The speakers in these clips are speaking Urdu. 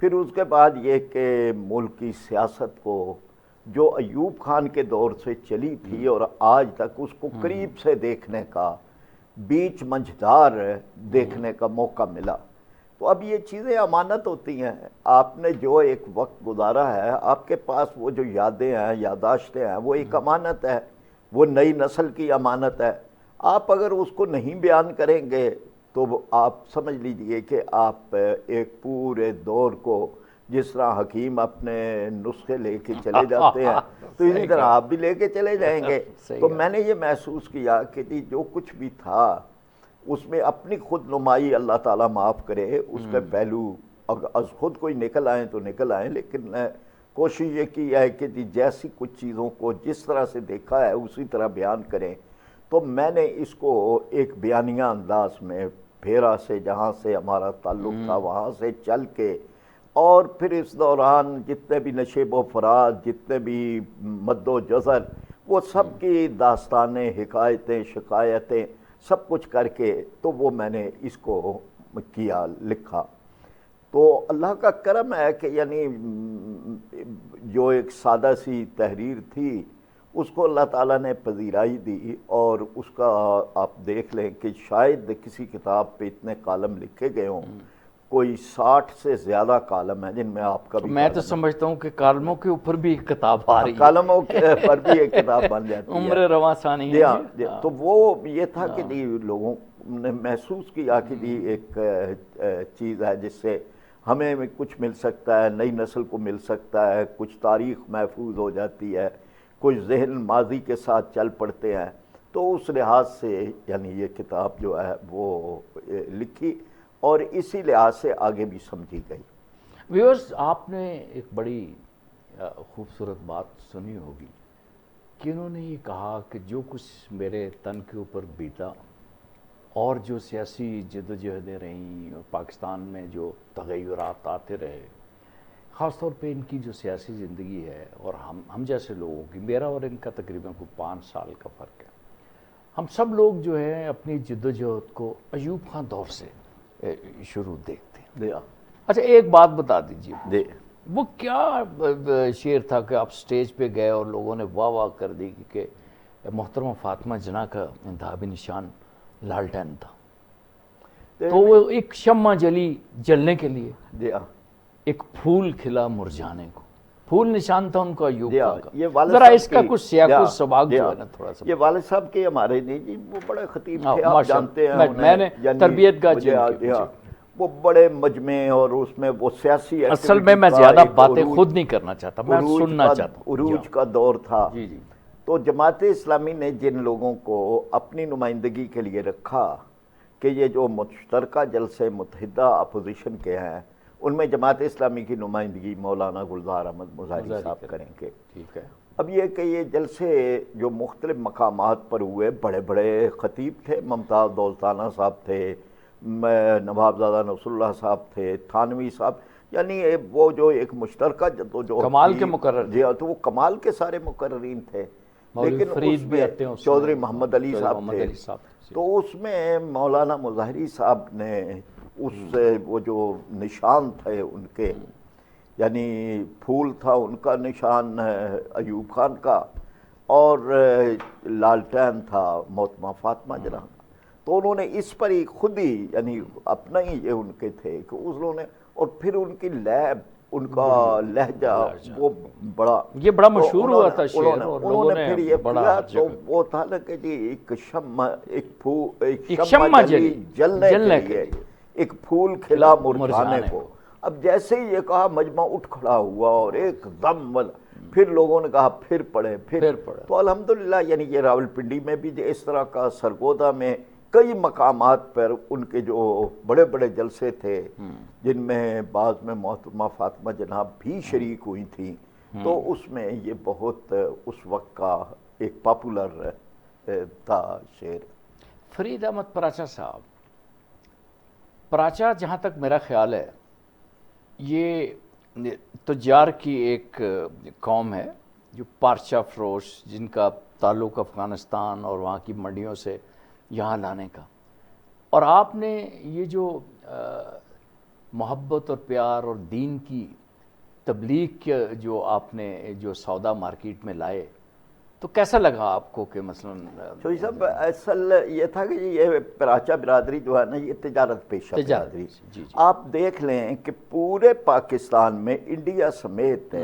پھر اس کے بعد یہ کہ ملک کی سیاست کو جو ایوب خان کے دور سے چلی تھی اور آج تک اس کو قریب سے دیکھنے کا، بیچ منجھدار دیکھنے کا موقع ملا. تو اب یہ چیزیں امانت ہوتی ہیں. آپ نے جو ایک وقت گزارا ہے، آپ کے پاس وہ جو یادیں ہیں، یادداشتیں ہیں، وہ ایک امانت ہے، وہ نئی نسل کی امانت ہے. آپ اگر اس کو نہیں بیان کریں گے تو آپ سمجھ لیجئے کہ آپ ایک پورے دور کو، جس طرح حکیم اپنے نسخے لے کے چلے جاتے ہیں تو اسی طرح آپ بھی لے کے چلے جائیں گے. تو میں نے یہ محسوس کیا کہ جو کچھ بھی تھا اس میں اپنی خود نمائی، اللہ تعالیٰ معاف کرے، اس کے پہلو از خود کوئی نکل آئیں تو نکل آئیں، لیکن کوشش یہ کی ہے کہ جیسی کچھ چیزوں کو جس طرح سے دیکھا ہے اسی طرح بیان کریں. تو میں نے اس کو ایک بیانیہ انداز میں پھیرا سے، جہاں سے ہمارا تعلق تھا وہاں سے چل کے، اور پھر اس دوران جتنے بھی نشیب و فراز، جتنے بھی مد و جزر، وہ سب کی داستانیں، حکایتیں، شکایتیں، سب کچھ کر کے تو وہ میں نے اس کو کیا، لکھا. تو اللہ کا کرم ہے کہ یعنی جو ایک سادہ سی تحریر تھی اس کو اللہ تعالیٰ نے پذیرائی دی، اور اس کا آپ دیکھ لیں کہ شاید کسی کتاب پہ اتنے کالم لکھے گئے ہوں، کوئی 60 سے زیادہ کالم ہیں، جن میں آپ کا بھی میں تو سمجھتا ہوں کہ کالموں کے اوپر بھی ایک کتاب آ رہی ہے، کالموں کے پر بھی ایک کتاب بن جاتی ہے. عمر رواں ثانی ہے. تو وہ یہ تھا کہ لوگوں نے محسوس کیا کہ ایک چیز ہے جس سے ہمیں کچھ مل سکتا ہے، نئی نسل کو مل سکتا ہے، کچھ تاریخ محفوظ ہو جاتی ہے، کچھ ذہن ماضی کے ساتھ چل پڑتے ہیں. تو اس لحاظ سے یعنی یہ کتاب جو ہے وہ لکھی، اور اسی لحاظ سے آگے بھی سمجھی گئی. ویورز، آپ نے ایک بڑی خوبصورت بات سنی ہوگی کہ انہوں نے یہ کہا کہ جو کچھ میرے تن کے اوپر بیتا اور جو سیاسی جدوجہدیں رہیں اور پاکستان میں جو تغیرات آتے رہے، خاص طور پہ ان کی جو سیاسی زندگی ہے اور ہم جیسے لوگوں کی، میرا اور ان کا تقریباً 5 سال کا فرق ہے. ہم سب لوگ جو ہے اپنی جدوجہد کو ایوب خان دور سے شروع دیکھتے ہیں. اچھا ایک بات بتا دیجیے، وہ کیا شعر تھا کہ آپ سٹیج پہ گئے اور لوگوں نے واہ واہ کر دی کہ محترمہ فاطمہ جناح کا انتخابی نشان لالٹین تھا؟ تو وہ ایک شمع جلی جلنے کے لیے، ایک پھول کھلا مرجھانے کو، پھول نشان تھا ان کا ایوب خان کا. ذرا اس کا کچھ سیاق و سباق جو ہے نا تھوڑا سا. یہ والد صاحب کے ہمارے نہیں جی، وہ بڑے خطیب تھے، آپ جانتے ہیں، میں نے تربیت کا وہ بڑے مجمع، اور اس میں وہ سیاسی اصل میں زیادہ باتیں خود نہیں کرنا چاہتا، میں سننا چاہتا ہوں. عروج کا دور تھا. تو جماعت اسلامی نے جن لوگوں کو اپنی نمائندگی کے لیے رکھا کہ یہ جو مشترکہ جلسے متحدہ اپوزیشن کے ہیں، ان میں جماعت اسلامی کی نمائندگی مولانا گلزار احمد مظاہری صاحب کریں گے. ٹھیک ہے. اب یہ کہ یہ جلسے جو مختلف مقامات پر ہوئے، بڑے بڑے خطیب تھے، ممتاز دوستانہ صاحب تھے، نوابزادہ نصر اللہ صاحب تھے، تھانوی صاحب، یعنی وہ جو ایک مشترکہ جو کمال کے مقرر، جی ہاں، تو وہ کمال کے سارے مقررین تھے. لیکن فرید بھی آتے ہیں، چودھری محمد علی صاحب تھے. تو اس میں مولانا مظاہری صاحب نے اس سے وہ جو نشان تھے ان کے، یعنی پھول تھا ان کا نشان ایوب خان کا، اور لالٹین تھا محترمہ فاطمہ جناح. تو انہوں نے اس پر ہی خود ہی یعنی اپنا ہی یہ ان کے تھے کہ انہوں نے، اور پھر ان کی لیب، ان کا لہجہ وہ بڑا مشہور ہوا تھا شعر، اور انہوں نے پھر یہ کیا تو وہ تھا نا کہ جی ایک شمع جلی جلنے کے لیے، ایک پھول کھلا مرجھانے کو. اب جیسے ہی یہ کہا مجمع اٹھ کھڑا ہوا اور ایک دم پھر لوگوں نے کہا پھر پڑھے. تو الحمدللہ یعنی یہ راولپنڈی میں بھی اس طرح کا، سرگودا میں کئی مقامات پر ان کے جو بڑے بڑے جلسے تھے، جن میں بعض میں محترمہ فاطمہ جناح بھی شریک ہوئی تھیں. تو اس میں یہ بہت اس وقت کا ایک پاپولر تھا شعر. فرید احمد پراچا صاحب، پراچا جہاں تک میرا خیال ہے یہ تجار کی ایک قوم ہے جو پارچہ فروش، جن کا تعلق افغانستان اور وہاں کی منڈیوں سے یہاں لانے کا. اور آپ نے یہ جو محبت اور پیار اور دین کی تبلیغ کے جو آپ نے جو سودا مارکیٹ میں لائے، تو کیسا لگا آپ کو کہ مثلاً شوی صاحب اصل یہ تھا کہ یہ پراچا برادری جو ہے نا یہ تجارت پیشہ برادری، جی آپ دیکھ لیں کہ پورے پاکستان میں انڈیا سمیت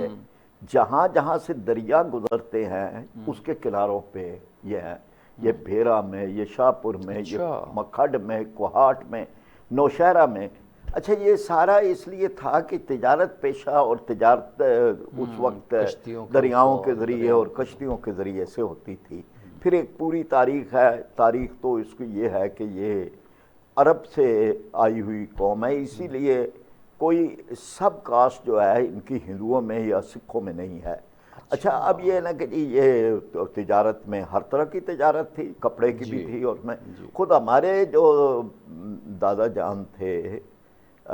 جہاں جہاں سے دریا گزرتے ہیں اس کے کناروں پہ یہ ہے، یہ بھیرا میں، یہ شاہپور میں، یہ مکھڈ میں، کوہاٹ میں، نوشہرہ میں۔ اچھا یہ سارا اس لیے تھا کہ تجارت پیشہ اور تجارت اس وقت دریاؤں کے ذریعے اور کشتیوں کے ذریعے سے ہوتی تھی۔ پھر ایک پوری تاریخ ہے، تاریخ تو اس کی یہ ہے کہ یہ عرب سے آئی ہوئی قوم ہے، اسی لیے کوئی سب کاسٹ جو ہے ان کی ہندوؤں میں یا سکھوں میں نہیں ہے۔ اچھا اب یہ نا کہ یہ تجارت میں ہر طرح کی تجارت تھی، کپڑے کی بھی تھی، اور میں خود ہمارے جو دادا جان تھے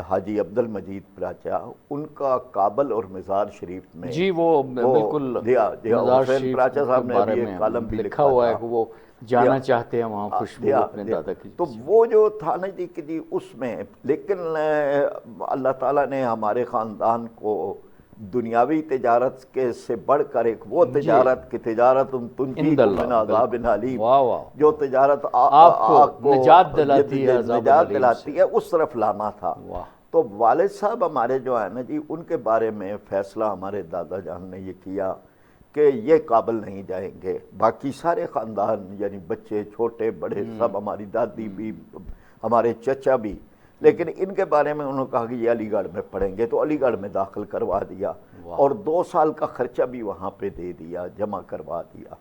حاجی عبد المجید پراچا، ان کا کابل اور مزار شریف میں جی وہ بالکل مزار حسین پراچا صاحب نے ابھی ایک کالم بھی لکھا ہوا ہے کہ وہ جانا چاہتے ہیں وہاں خوشبو اپنے دادا کی۔ تو وہ جو تھا نا جی کہ جی اس میں، لیکن اللہ تعالیٰ نے ہمارے خاندان کو دنیاوی تجارت کے سے بڑھ کر ایک وہ تجارت کی تجارت تنجیکم من عذاب علیم، جو تجارت آپ کو نجات دلاتی ہے، اس طرف لانا تھا۔ تو والد صاحب ہمارے جو ہے نا جی ان کے بارے میں فیصلہ ہمارے دادا جان نے یہ کیا کہ یہ کابل نہیں جائیں گے، باقی سارے خاندان یعنی بچے چھوٹے بڑے سب، ہماری دادی بھی، ہمارے چچا بھی، لیکن ان کے بارے میں انہوں نے کہا کہ یہ علی گڑھ میں پڑھیں گے، تو علی گڑھ میں داخل کروا دیا اور 2 سال کا خرچہ بھی وہاں پہ دے دیا، جمع کروا دیا۔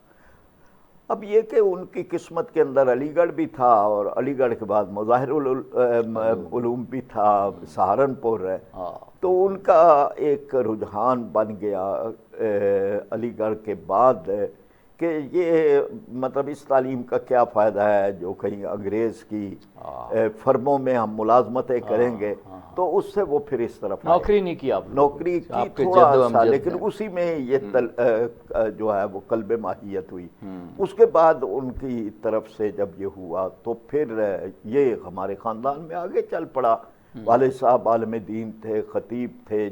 اب یہ کہ ان کی قسمت کے اندر علی گڑھ بھی تھا، اور علی گڑھ کے بعد مظاہر العلوم بھی تھا، سہارنپور ہے، تو ان کا ایک رجحان بن گیا علی گڑھ کے بعد کہ یہ مطلب اس تعلیم کا کیا فائدہ ہے جو کہیں انگریز کی فرموں میں ہم ملازمتیں کریں گے، تو اس سے وہ پھر اس طرف نوکری نہیں کی، آپ نوکری کی تھوڑا سا، لیکن اسی میں یہ جو ہے وہ قلب ماہیت ہوئی۔ اس کے بعد ان کی طرف سے جب یہ ہوا تو پھر یہ ہمارے خاندان میں آگے چل پڑا۔ والد صاحب عالم دین تھے، خطیب تھے،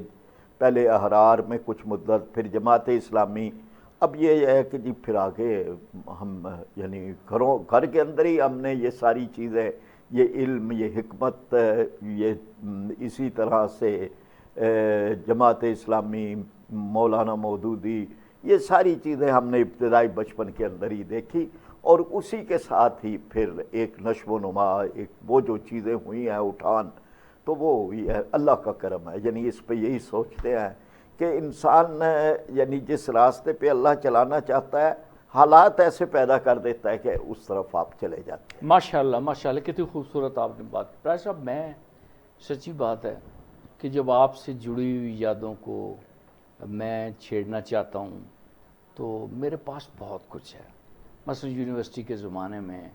پہلے احرار میں کچھ مدت، پھر جماعت اسلامی۔ اب یہ ہے کہ جی پھر آگے ہم یعنی گھر کے اندر ہی ہم نے یہ ساری چیزیں، یہ علم، یہ حکمت، یہ اسی طرح سے جماعت اسلامی، مولانا مودودی، یہ ساری چیزیں ہم نے ابتدائی بچپن کے اندر ہی دیکھی، اور اسی کے ساتھ ہی پھر ایک نشو و نما، ایک وہ جو چیزیں ہوئی ہیں اٹھان، تو وہ ہوئی ہے اللہ کا کرم ہے۔ یعنی اس پہ یہی سوچتے ہیں کہ انسان یعنی جس راستے پہ اللہ چلانا چاہتا ہے حالات ایسے پیدا کر دیتا ہے کہ اس طرف آپ چلے جاتے ہیں۔ ماشاءاللہ ماشاءاللہ، کتنی خوبصورت آپ نے بات۔ پراچا صاحب میں سچی بات ہے کہ جب آپ سے جڑی ہوئی یادوں کو میں چھیڑنا چاہتا ہوں تو میرے پاس بہت کچھ ہے۔ مثلا یونیورسٹی کے زمانے میں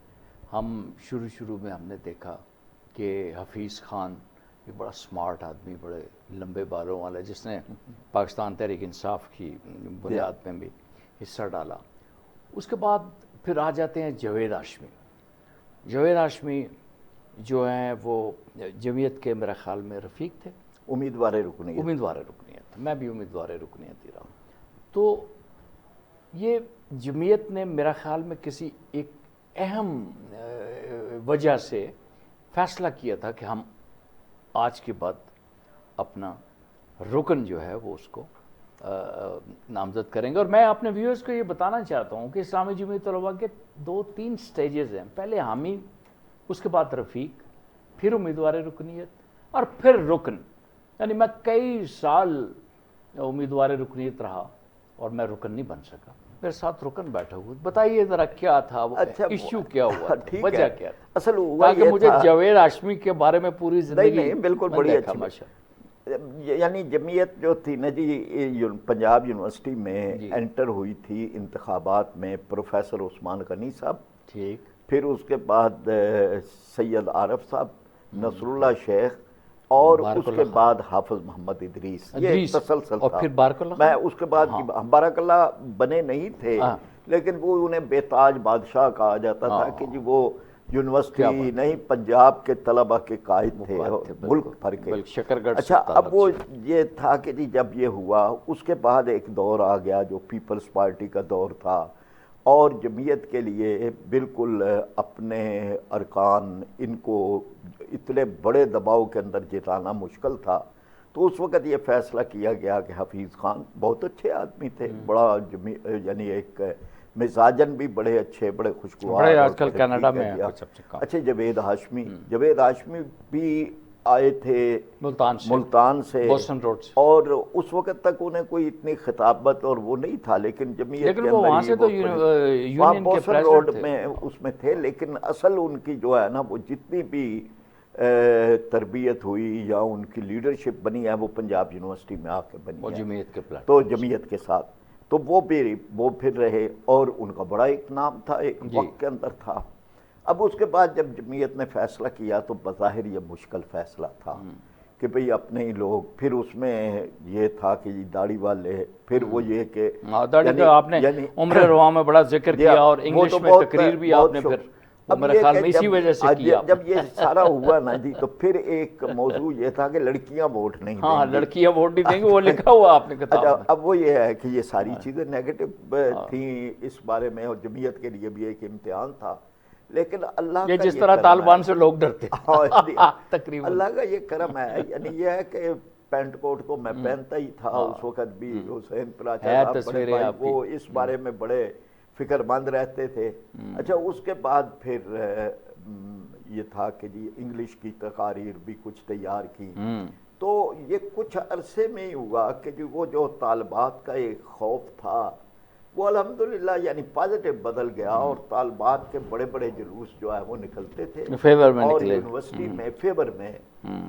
ہم شروع میں ہم نے دیکھا کہ حفیظ خان ایک بڑا سمارٹ آدمی، بڑے لمبے بالوں والا، جس نے پاکستان تحریک انصاف کی بنیاد میں بھی حصہ ڈالا۔ اس کے بعد پھر آ جاتے ہیں جاوید ہاشمی۔ جاوید ہاشمی جو ہیں وہ جمعیت کے میرے خیال میں رفیق تھے، امیدوار رکنیت، میں بھی امیدوار رکنیت ہی رہا ہوں۔ تو یہ جمعیت نے میرا خیال میں کسی ایک اہم وجہ سے فیصلہ کیا تھا کہ ہم آج کے بعد اپنا رکن جو ہے وہ اس کو نامزد کریں گے۔ اور میں اپنے ویورز کو یہ بتانا چاہتا ہوں کہ اسلامی جمعیت علماء کے 2-3 سٹیجز ہیں، پہلے حامی، اس کے بعد رفیق، پھر امیدوار رکنیت اور پھر رکن۔ یعنی میں کئی سال امیدوار رکنیت رہا اور میں رکن نہیں بن سکا، میرے ساتھ رکن بیٹھا ہوا۔ بتائیے ذرا کیا تھا وہ ایشو، کیا ہوا، وجہ کیا تھا؟ اصل ہوا کہ مجھے جاوید ہاشمی کے بارے میں پوری زندگی بالکل بڑی اچھی، یعنی جمعیت جو تھی نا جی پنجاب یونیورسٹی میں انٹر ہوئی تھی انتخابات میں پروفیسر عثمان غنی صاحب، ٹھیک، پھر اس کے بعد سید عارف صاحب، نصر اللہ شیخ، اور اس کے بعد حافظ محمد ادریس، یہ تسلسل تھا۔ اور پھر بارک اللہ، میں اس کے بعد بارک اللہ بنے نہیں تھے، لیکن وہ انہیں بے تاج بادشاہ کہا جاتا تھا کہ جی وہ یونیورسٹی نہیں، پنجاب کے طلبہ کے قائد تھے، ملک بھر کے۔ شکرگڑھ اچھا اب وہ یہ تھا کہ جی جب یہ ہوا اس کے بعد ایک دور آ گیا جو پیپلز پارٹی کا دور تھا، اور جمعیت کے لیے بالکل اپنے ارکان ان کو اتنے بڑے دباؤ کے اندر جتانا مشکل تھا۔ تو اس وقت یہ فیصلہ کیا گیا کہ حفیظ خان بہت اچھے آدمی تھے، بڑا یعنی ایک مزاجن بھی بڑے اچھے، بڑے خوشگوار، بڑے آج کل کینیڈا میں ہیں کچھ سب سے کام۔ اچھا جاوید ہاشمی بھی آئے تھے ملتان سے، بوسٹن روڈ سے، اور اس وقت تک انہیں کوئی اتنی خطابت اور وہ نہیں تھا، لیکن جمعیت کے وہ وہاں سے تو وہاں بوسٹن روڈ میں اس میں تھے، لیکن اصل ان کی جو ہے نا وہ جتنی بھی تربیت ہوئی یا ان کی لیڈرشپ بنی ہے وہ پنجاب یونیورسٹی میں آ کے بنی ہے، جمعیت کے پلاٹ تو جمعیت کے ساتھ تو وہ پھر رہے، اور ان کا بڑا ایک نام تھا ایک وقت کے اندر تھا۔ اب اس کے بعد جب جمعیت نے فیصلہ کیا تو بظاہر یہ مشکل فیصلہ تھا کہ بھئی اپنے ہی لوگ، پھر اس میں یہ تھا کہ یہ داڑھی والے، پھر وہ یہ کہ داڑھی کا آپ نے عمر رواں میں بڑا ذکر کیا، اور انگلش میں تقریر بھی آپ نے پھر میرے خیال میں اسی وجہ سے کیا۔ جب یہ سارا ہوا نا جی تو پھر ایک موضوع یہ تھا کہ لڑکیاں ووٹ نہیں دیں گی۔ ہاں لڑکیاں ووٹ نہیں دیں گی، وہ لکھا ہوا آپ نے کتاب میں۔ اب وہ یہ ہے کہ یہ ساری چیزیں نیگیٹو تھیں اس بارے میں، اور جمعیت کے لیے بھی ایک امتحان تھا، لیکن اللہ کا جس طرح طالبان سے لوگ ڈرتے تقریباً اللہ کا یہ کرم ہے، یعنی یہ ہے کہ پینٹ کوٹ تو میں پہنتا ہی تھا اس وقت بھی، حسین پراچا صاحب بڑے بھائی وہ اس بارے میں بڑے فکر مند رہتے تھے۔ اچھا اس کے بعد پھر یہ تھا کہ جی انگلش کی تقاریر بھی کچھ تیار کی، تو یہ کچھ عرصے میں ہی ہوا کہ جی وہ جو طالبات کا ایک خوف تھا وہ الحمدللہ یعنی پازیٹیو بدل گیا، اور طالبات کے بڑے بڑے جلوس جو ہے وہ نکلتے تھے فیور میں، اور یونیورسٹی میں فیور میں،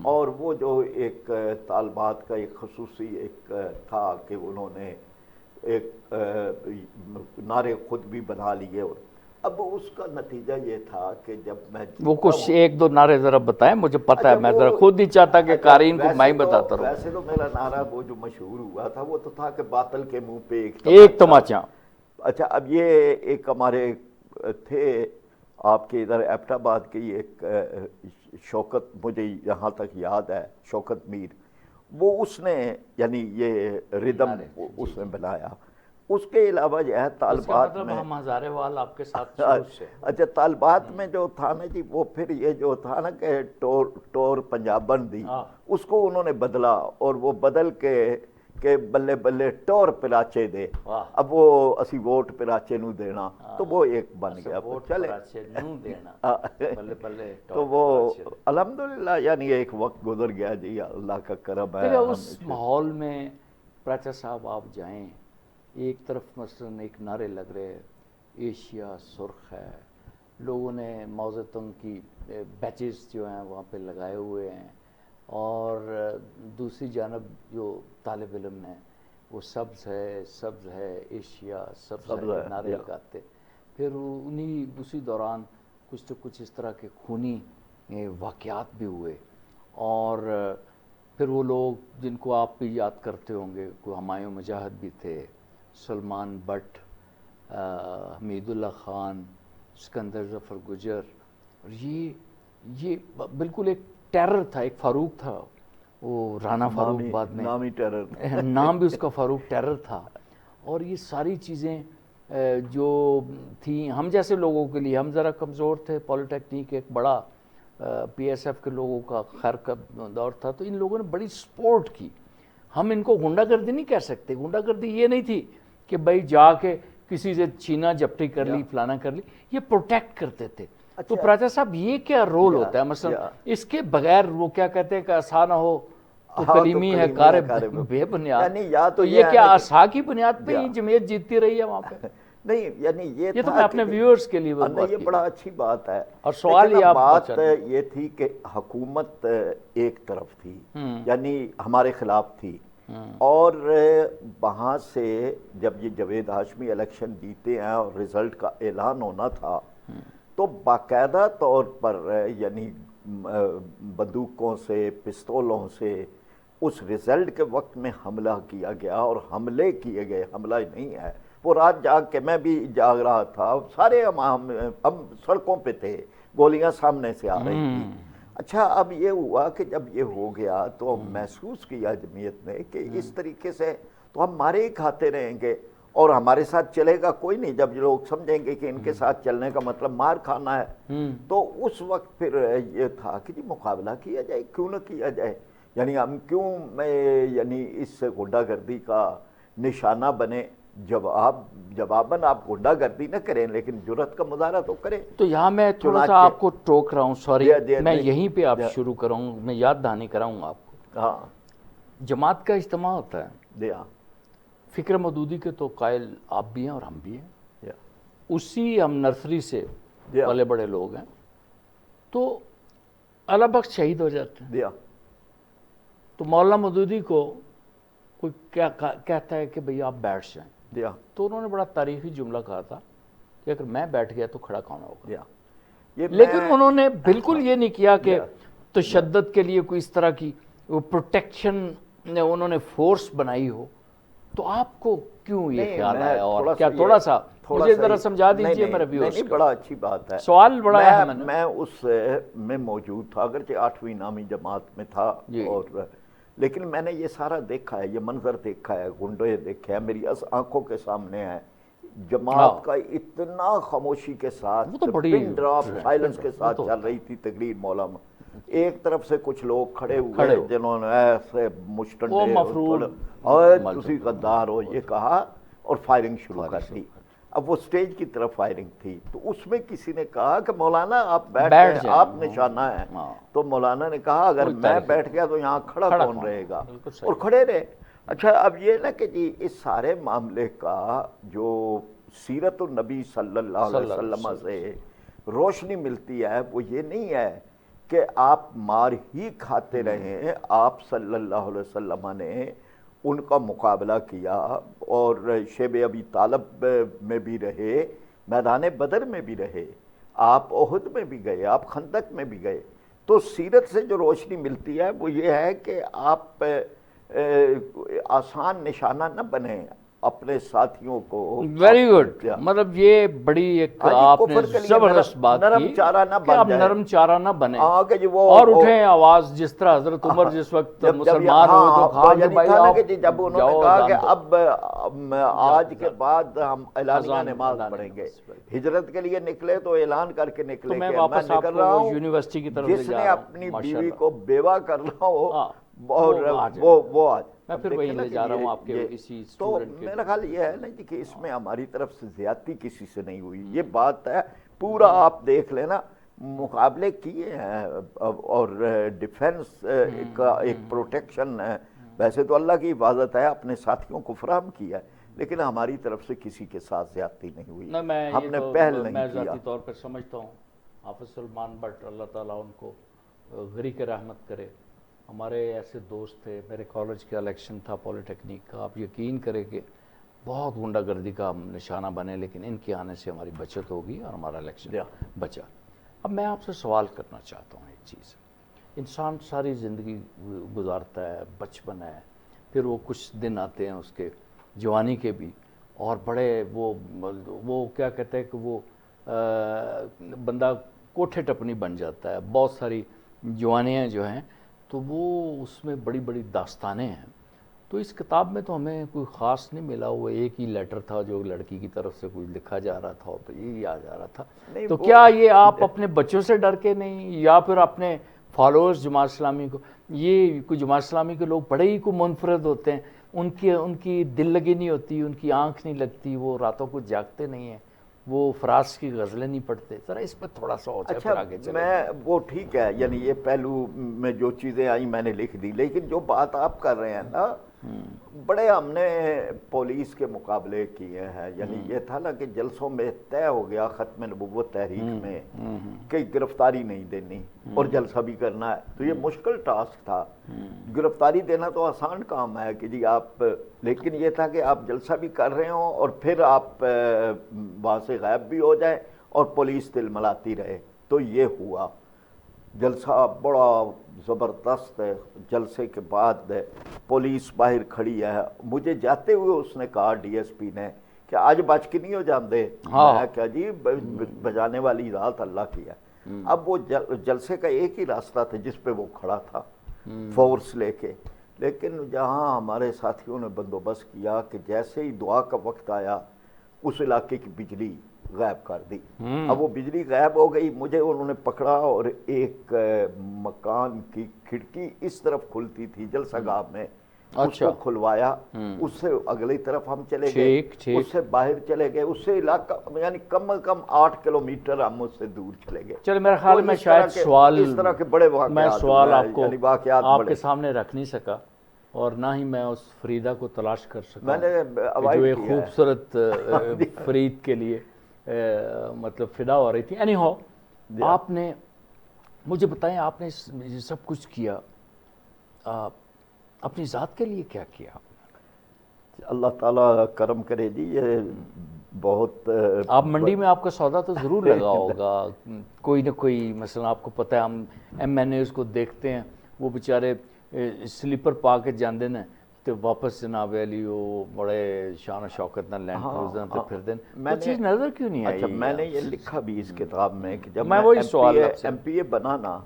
اور وہ جو ایک طالبات کا ایک خصوصی ایک تھا کہ انہوں نے ایک نعرے خود بھی بنا لیے، اور اب اس کا نتیجہ یہ تھا کہ جب میں وہ کچھ ایک دو نعرے ذرا بتائیں، مجھے پتہ ہے، میں ذرا خود ہی چاہتا کہ قارئین کو میں ہی بتاتا رہوں۔ ویسے تو میرا نعرہ وہ جو مشہور ہوا تھا وہ تو تھا کہ باطل کے منہ پہ ایک تماچا۔ اچھا اب یہ ایک ہمارے تھے آپ کے ادھر ایبٹ آباد کی ایک شوکت، مجھے یہاں تک یاد ہے، شوکت میر، وہ اس نے یعنی یہ ردم اس نے بنایا۔ اس کے علاوہ جو ہے طالبات میں ہم ہزارے وال آپ کے ساتھ سے، اچھا طالبات میں جو تھا نا جی وہ پھر یہ جو تھا نا کہ ٹور پنجابن دی، اس کو انہوں نے بدلا، اور وہ بدل کے کہ بلے بلے ٹور پراچے دے، اب وہ اسی ووٹ پراچے نو دینا، تو وہ ایک بن گیا، چلے تو وہ الحمدللہ یعنی ایک وقت گزر گیا جی، اللہ کا کرم ہے۔ اس ماحول میں پراچا صاحب آپ جائیں، ایک طرف مثلاً ایک نعرے لگ رہے ایشیا سرخ ہے، لوگوں نے ماؤ زیدونگ کی بیچز جو ہیں وہاں پہ لگائے ہوئے ہیں، اور دوسری جانب جو طالب علم ہیں وہ سبز ہے ایشیا سبز ہے نعرے لگاتے، پھر اسی دوران کچھ تو کچھ اس طرح کے خونی واقعات بھی ہوئے، اور پھر وہ لوگ جن کو آپ بھی یاد کرتے ہوں گے، کوئی ہمایوں مجاہد بھی تھے، سلمان بٹ، حمید اللہ خان، اسکندر ظفر گجر، اور یہ بالکل ایک ٹیرر تھا، ایک فاروق تھا، وہ رانا فاروق بعد میں نامی ٹیرر، نام بھی اس کا فاروق ٹیرر تھا، اور یہ ساری چیزیں جو تھیں ہم جیسے لوگوں کے لیے، ہم ذرا کمزور تھے، پولی ٹیکنیک ایک بڑا پی ایس ایف کے لوگوں کا خیر کا دور تھا، تو ان لوگوں نے بڑی سپورٹ کی۔ ہم ان کو غنڈہ گردی نہیں کہہ سکتے، غنڈہ گردی یہ نہیں تھی کہ بھائی جا کے کسی سے چھینا جھپٹی کر لی، فلانا کر لی، یہ پروٹیکٹ کرتے تھے۔ تو پراچا صاحب یہ کیا رول ہوتا ہے مثلا اس کے بغیر، وہ کیا کہتے ہیں کہ آسا نہ ہو تو کلیمی ہے کار بے بنیاد، تو یہ کیا آسا کی بنیاد پہ ہی جمعیت جیتتی رہی ہے وہاں پہ؟ نہیں یعنی یہ تو میں اپنے ویورز کے لیے بات یہ بڑا اچھی بات ہے، اور سوال یہ بات یہ تھی کہ حکومت ایک طرف تھی، یعنی ہمارے خلاف تھی، اور وہاں سے جب یہ جاوید ہاشمی الیکشن جیتے ہیں اور رزلٹ کا اعلان ہونا تھا، تو باقاعدہ طور پر یعنی بندوقوں سے، پستولوں سے اس رزلٹ کے وقت میں حملہ کیا گیا، اور حملے کیے گئے، حملہ نہیں ہے، وہ رات جاگ کے میں بھی جاگ رہا تھا، سارے ہم سڑکوں پہ تھے، گولیاں سامنے سے آ رہی تھی۔ اچھا اب یہ ہوا کہ جب یہ ہو گیا تو محسوس کیا جمعیت نے کہ اس طریقے سے تو ہم مارے ہی کھاتے رہیں گے اور ہمارے ساتھ چلے گا کوئی نہیں، جب لوگ سمجھیں گے کہ ان کے ساتھ چلنے کا مطلب مار کھانا ہے۔ تو اس وقت پھر یہ تھا کہ جی مقابلہ کیا جائے، کیوں نہ کیا جائے، یعنی ہم کیوں یعنی اس سے غنڈہ گردی کا نشانہ بنے، جواباً آپ غنڈہ گردی نہ کریں لیکن جرأت کا مظاہرہ تو کریں۔ تو یہاں میں تھوڑا سا آپ کو ٹوک رہا ہوں، سوری، میں یہیں پہ آپ شروع کراؤں، میں یاد دہانی کراؤں آپ کو۔ ہاں، جماعت کا اجتماع ہوتا ہے، ہاں، فکر مودودی کے تو قائل آپ بھی ہیں اور ہم بھی ہیں، یا اسی ہم نرسری سے پلے بڑے لوگ ہیں، تو اللہ بخش شہید ہو جاتے ہیں، یا تو مولانا مودودی کو کوئی کیا کہتا ہے کہ بھئی آپ بیٹھ جائیں، یا تو انہوں نے بڑا تاریخی جملہ کہا تھا کہ اگر میں بیٹھ گیا تو کھڑا کون ہوگا، یا یہ لیکن انہوں نے بالکل یہ نہیں کیا کہ یا تشدد کے لیے کوئی اس طرح کی وہ پروٹیکشن انہوں نے فورس بنائی ہو، تو آپ کو کیوں یہ خیال آیا، اور کیا تھوڑا سا مجھے ذرا سمجھا دیجئے میرے ویورز نہیں، کو، بڑا اچھی بات ہے، سوال بڑا اہم ہے نا۔ میں اس میں موجود تھا، اگرچہ 8ویں نامی جماعت میں تھا، جی۔ اور لیکن میں نے یہ سارا دیکھا ہے، یہ منظر دیکھا ہے، گنڈے دیکھے ہیں، میری آنکھوں کے سامنے ہے، جماعت کا اتنا خاموشی کے ساتھ، وہ تو بڑی پن ڈراپ سائلنس کے ساتھ چل رہی تھی تقریر مولانا، ایک طرف سے کچھ لوگ کھڑے ہوئے جنہوں نے ایسے مشٹنڈے اور تسی غدار ہو یہ کہا اور فائرنگ شروع کر دی۔ اب وہ سٹیج کی طرف فائرنگ تھی، تو اس میں کسی نے کہا کہ مولانا آپ بیٹھ جائیں، آپ نشانہ ہیں، تو مولانا نے کہا اگر میں بیٹھ گیا تو یہاں کھڑا کون رہے گا، اور کھڑے رہے۔ اچھا اب یہ نا کہ جی اس سارے معاملے کا جو سیرت النبی صلی اللہ علیہ وسلم سے روشنی ملتی ہے وہ یہ نہیں ہے کہ آپ مار ہی کھاتے رہیں، آپ صلی اللہ علیہ وسلم نے ان کا مقابلہ کیا، اور شیب ابی طالب میں بھی رہے، میدان بدر میں بھی رہے، آپ احد میں بھی گئے، آپ خندق میں بھی گئے۔ تو سیرت سے جو روشنی ملتی ہے وہ یہ ہے کہ آپ آسان نشانہ نہ بنیں اپنے ساتھیوں کو۔ ویری گڈ، مطلب یہ بڑی ایک آپ نے زبردست بات کی نرم چارہ نہ کہ بن آپ جائے، نرم چارہ نہ بنیں اور اٹھیں آواز، جس طرح حضرت عمر جس وقت مسلمان ہوئے تو کہا کہ بھائی آؤ جب انہوں نے کہا کہ اب آج کے بعد ہم اعلانیہ نماز پڑھیں گے، ہجرت کے لیے نکلے تو اعلان کر کے نکلے کہ میں نکل رہا ہوں، یونیورسٹی کی طرف جس نے اپنی بیوی کو بیوہ کرنا ہو اور وہ آج میں پھر وہی لے جا رہا ہوں آپ کے اسی تو میرا خیال یہ ہے نا جی کہ اس میں ہماری طرف سے زیادتی کسی سے نہیں ہوئی، یہ بات ہے، پورا آپ دیکھ لینا مقابلے کیے ہیں، اور ڈیفنس کا ایک پروٹیکشن ہے، ویسے تو اللہ کی حفاظت ہے، اپنے ساتھیوں کو فراہم کیا ہے، لیکن ہماری طرف سے کسی کے ساتھ زیادتی نہیں ہوئی، ہم نے پہل نہیں کیا۔ میں ذاتی طور پر سمجھتا ہوں حافظ سلمان بٹ اللہ تعالیٰ ان کو غریق رحمت کرے، ہمارے ایسے دوست تھے، میرے کالج کا الیکشن تھا پولی ٹیکنیک کا، آپ یقین کریں کہ بہت غنڈہ گردی کا ہم نشانہ بنے، لیکن ان کے آنے سے ہماری بچت ہوگی اور ہمارا الیکشن بچا۔ اب میں آپ سے سوال کرنا چاہتا ہوں ایک چیز، انسان ساری زندگی گزارتا ہے، بچپن ہے، پھر وہ کچھ دن آتے ہیں اس کے جوانی کے بھی، اور بڑے وہ کیا کہتے ہیں کہ وہ بندہ کوٹھے ٹپنی بن جاتا ہے، بہت ساری جوانیاں جو ہیں تو وہ اس میں بڑی بڑی داستانیں ہیں۔ تو اس کتاب میں تو ہمیں کوئی خاص نہیں ملا، وہ ایک ہی لیٹر تھا جو لڑکی کی طرف سے کوئی لکھا جا رہا تھا اور یہی آ جا رہا تھا، تو کیا یہ آپ اپنے بچوں سے ڈر کے نہیں، یا پھر اپنے فالوورز جماعت اسلامی کو، یہ کوئی جماعت اسلامی کے لوگ بڑے ہی کو منفرد ہوتے ہیں، ان کی دل لگی نہیں ہوتی، ان کی آنکھ نہیں لگتی، وہ راتوں کو جاگتے نہیں ہیں، وہ فراز کی غزلیں نہیں پڑھتے، ذرا اس پہ تھوڑا سا ہو جائے پھر آگے چلیں۔ میں وہ ٹھیک ہے، یعنی یہ پہلو میں جو چیزیں آئیں میں نے لکھ دی، لیکن جو بات آپ کر رہے ہیں نا، بڑے ہم نے پولیس کے مقابلے کیے ہیں، یعنی یہ تھا نا کہ جلسوں میں طے ہو گیا ختم نبوت تحریک میں کہ گرفتاری نہیں دینی اور جلسہ بھی کرنا ہے، تو یہ مشکل ٹاسک تھا، گرفتاری دینا تو آسان کام ہے کہ جی آپ، لیکن یہ تھا کہ آپ جلسہ بھی کر رہے ہوں اور پھر آپ وہاں سے غائب بھی ہو جائیں اور پولیس تلملاتی رہے، تو یہ ہوا۔ جلسہ بڑا زبردست ہے، جلسے کے بعد پولیس باہر کھڑی ہے، مجھے جاتے ہوئے اس نے کہا ڈی ایس پی نے کہ آج بچ کے نہیں ہو جاندے ہاں۔ میں کیا جی بجانے والی ذات اللہ کی ہے۔ اب وہ جلسے کا ایک ہی راستہ تھا جس پہ وہ کھڑا تھا فورس لے کے، لیکن جہاں ہمارے ساتھیوں نے بندوبست کیا کہ جیسے ہی دعا کا وقت آیا اس علاقے کی بجلی غائب کر دی۔ اب وہ بجلی غائب ہو گئی، مجھے انہوں نے پکڑا اور ایک مکان کی کھڑکی اس طرف کھلتی تھی جلسہ گاہ میں، اس کو کھلوایا، اس سے اگلی طرف ہم چلے گئے، اس سے باہر چلے گئے، اس سے علاقہ یعنی کم از کم 8 کلومیٹر ہم اس سے دور چلے گئے۔ چلے میرا خیال میں شاید سوال اس طرح کے بڑے واقعات میں سوال آپ کو آپ بڑے کے سامنے رکھ نہیں سکا، اور نہ ہی میں اس فریدہ کو تلاش کر سکا میں نے جو ایک خوبصورت فرید کے لیے مطلب فدا ہو رہی تھی۔ اینی ہو، آپ نے مجھے بتائیں، آپ نے یہ سب کچھ کیا، اپنی ذات کے لیے کیا کیا؟ اللہ تعالیٰ کرم کرے جی، یہ بہت آپ منڈی میں آپ کا سودا تو ضرور لگا ہوگا، کوئی نہ کوئی، مثلا آپ کو پتہ ہے ہم MNAs کو دیکھتے ہیں، وہ بیچارے سلیپر پا کے جاندے نا تو واپس جناب علی وہ بڑے شان و شوکت نہ لینڈ کروزر پہ پھر دیں، وہ چیز نظر کیوں نہیں آئی؟ اچھا، میں نے یہ لکھا بھی اس کتاب میں کہ جب میں وہی سوال MPA بنا نا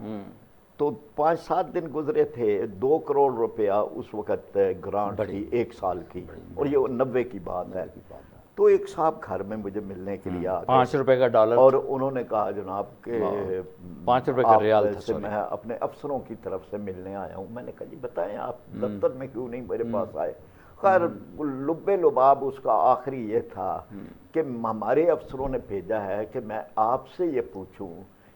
تو 5-7 دن گزرے تھے، 2 کروڑ روپیہ اس وقت گرانٹ تھی 1 سال کی، اور یہ 90 کی بات ہے۔ تو ایک صاحب گھر میں مجھے ملنے کے لیے آ گئے، 5 روپے کا ڈالر، اور انہوں نے کہا جناب کہ 5 روپے کا ریال تھا، میں اپنے افسروں کی طرف سے ملنے آیا ہوں۔ میں نے کہا جی بتائیں آپ دفتر میں کیوں نہیں میرے پاس آئے؟ خیر لب لباب اس کا آخری یہ تھا کہ ہمارے افسروں نے بھیجا ہے کہ میں آپ سے یہ پوچھوں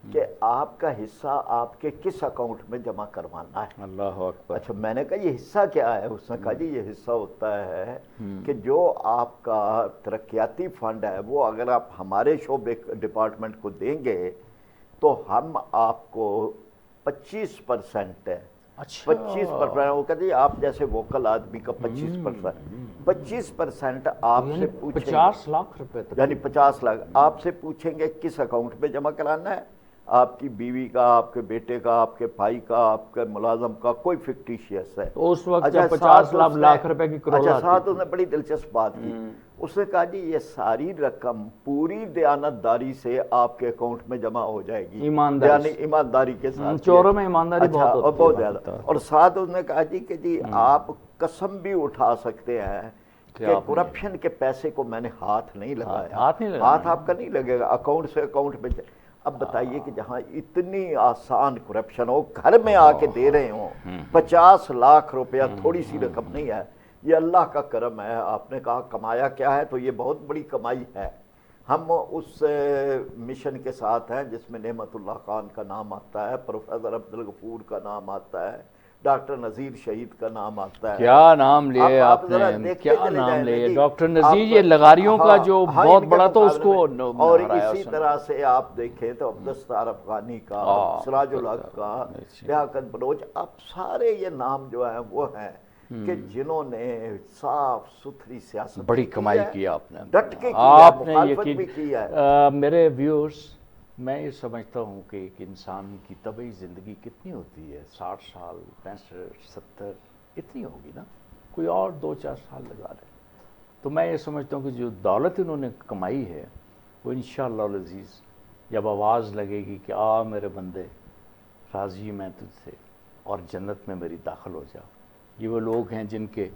کہ آپ کا حصہ آپ کے کس اکاؤنٹ میں جمع کروانا ہے۔ اللہ اکبر۔ اچھا، میں نے کہا یہ حصہ کیا ہے؟ اس نے کہا جی یہ حصہ ہوتا ہے کہ جو آپ کا ترقیاتی فنڈ ہے وہ اگر آپ ہمارے شعبے ڈپارٹمنٹ کو دیں گے تو ہم آپ کو 25% ہے، 25%، وہ کہتے ہیں آپ جیسے ووکل آدمی کا 25% آپ سے پوچھیں گے، 50 لاکھ روپے تک، یعنی 50 لاکھ آپ سے پوچھیں گے کس اکاؤنٹ میں جمع کرانا ہے، آپ کی بیوی کا، آپ کے بیٹے کا، آپ کے بھائی کا، آپ کے ملازم کا، کوئی فکٹیشیس ہے۔ تو اس وقت جب 50 لاکھ روپے کی کرول اچھا، ساتھ اس نے بڑی دلچسپ بات کی، اس نے کہا جی یہ ساری رقم پوری دیانت داری سے آپ کے اکاؤنٹ میں جمع ہو جائے گی، یعنی ایمانداری کے ساتھ، چوروں میں ایمانداری بہت زیادہ، اور ساتھ اس نے کہا جی کہ جی آپ قسم بھی اٹھا سکتے ہیں کہ کرپشن کے پیسے کو میں نے ہاتھ نہیں لگایا، ہاتھ آپ کا نہیں لگے گا، اکاؤنٹ سے اکاؤنٹ میں۔ اب بتائیے کہ جہاں اتنی آسان کرپشن ہو، گھر میں آ کے دے رہے ہوں 50 لاکھ روپیہ، تھوڑی سی رقم نہیں ہے، یہ اللہ کا کرم ہے۔ آپ نے کہا کمایا کیا ہے، تو یہ بہت بڑی کمائی ہے۔ ہم اس مشن کے ساتھ ہیں جس میں نعمت اللہ خان کا نام آتا ہے، پروفیسر عبدالغفور کا نام آتا ہے، ڈاکٹر نذیر شہید کا نام آتا ہے۔ کیا نام لیے آپ نے، کیا نام لیے ڈاکٹر نذیر، یہ لغاریوں کا جو بہت بڑا تو اس کو، اور اسی طرح سے آپ دیکھیں تو عبدالستار افغانی کا، سراج الحق کا، لیاقت بلوچ، اب سارے یہ نام جو ہیں وہ ہیں کہ جنہوں نے صاف ستھری سیاست، بڑی کمائی کی آپ نے، ڈٹ کے آپ نے مخالفت بھی کی ہے۔ میرے ویورز، میں یہ سمجھتا ہوں کہ ایک انسان کی طبعی زندگی کتنی ہوتی ہے، 60 سال، 65، 70، اتنی ہوگی نا، کوئی اور 2-4 سال لگا لے، تو میں یہ سمجھتا ہوں کہ جو دولت انہوں نے کمائی ہے وہ انشاءاللہ العزیز جب آواز لگے گی کہ آ میرے بندے، راضی میں تجھ سے، اور جنت میں میری داخل ہو جا، یہ وہ لوگ ہیں جن کے